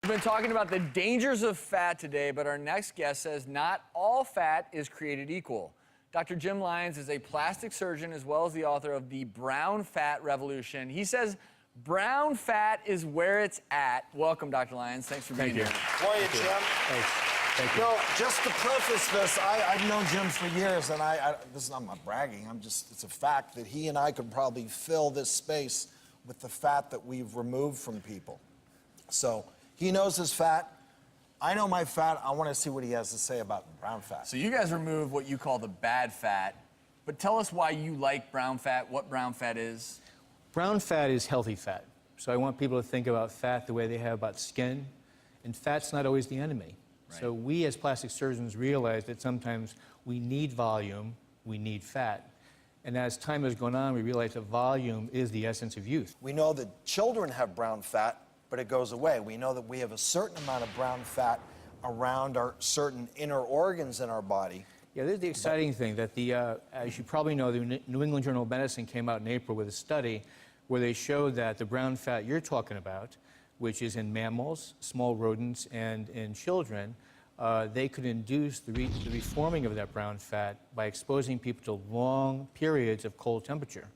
We've been talking about the dangers of fat today, but our next guest says not all fat is created equal. Dr. Jim Lyons is a plastic surgeon as well as the author of The Brown Fat Revolution. He says brown fat is where it's at. Welcome, Dr. Lyons. Thanks for being here. How are you, Jim? Thanks. Thank you. No, just to preface this, I've known Jim for years, and I'm not bragging, it's a fact that he and I could probably fill this space with the fat that we've removed from people. So he knows his fat. I know my fat. I want to see what he has to say about brown fat. So you guys remove what you call the bad fat, but tell us why you like brown fat, what brown fat is. Brown fat is healthy fat. So I want people to think about fat the way they have about skin. And fat's not always the enemy. Right. So we as plastic surgeons realize that sometimes we need volume, we need fat. And as time has gone on, we realize that volume is the essence of youth. We know that children have brown fat, but it goes away. We know that we have a certain amount of brown fat around our certain inner organs in our body. Yeah, this is the exciting thing that as you probably know, the New England Journal of Medicine came out in April with a study where they showed that the brown fat you're talking about, which is in mammals, small rodents, and in children, they could induce the reforming of that brown fat by exposing people to long periods of cold temperature.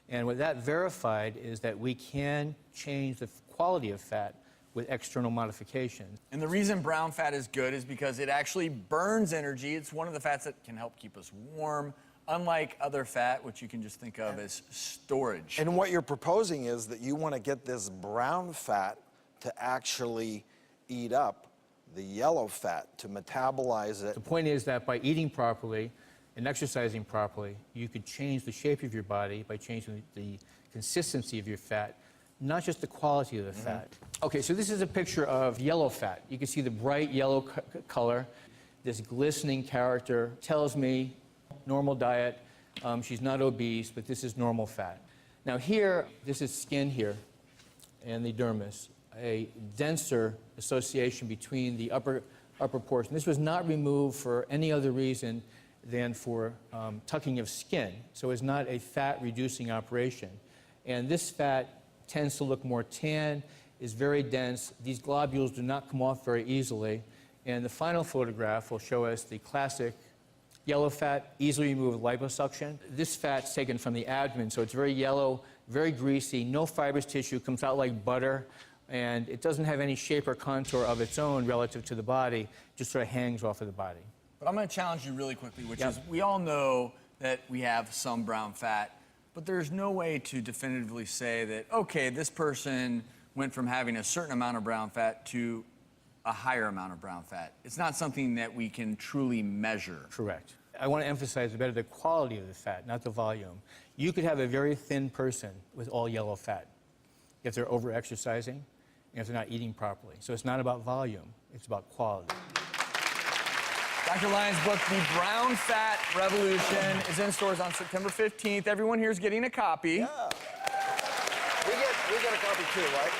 And what that verified is that we can change the quality of fat with external modifications. And the reason brown fat is good is because it actually burns energy. It's one of the fats that can help keep us warm, unlike other fat, which you can just think of as storage. And what you're proposing is that you want to get this brown fat to actually eat up the yellow fat, to metabolize it. The point is that by eating properly and exercising properly, you could change the shape of your body by changing the consistency of your fat, not just the quality of the fat. Okay, so this is a picture of yellow fat. You can see the bright yellow color. This glistening character tells me normal diet. She's not obese, but this is normal fat. Now here, this is skin here and the dermis, a denser association between the upper portion. This was not removed for any other reason than for tucking of skin. So it's not a fat-reducing operation. And this fat tends to look more tan, is very dense. These globules do not come off very easily. And the final photograph will show us the classic yellow fat, easily removed liposuction. This fat's taken from the abdomen, so it's very yellow, very greasy, no fibrous tissue, comes out like butter, and it doesn't have any shape or contour of its own relative to the body, just sort of hangs off of the body. But I'm going to challenge you really quickly, which is we all know that we have some brown fat, but there's no way to definitively say that, okay, this person went from having a certain amount of brown fat to a higher amount of brown fat. It's not something that we can truly measure. Correct. I want to emphasize better the quality of the fat, not the volume. You could have a very thin person with all yellow fat if they're over-exercising and if they're not eating properly. So it's not about volume, it's about quality. Dr. Lyons' book, The Brown Fat Revolution, is in stores on September 15th. Everyone here is getting a copy. Yeah. We get a copy too, right?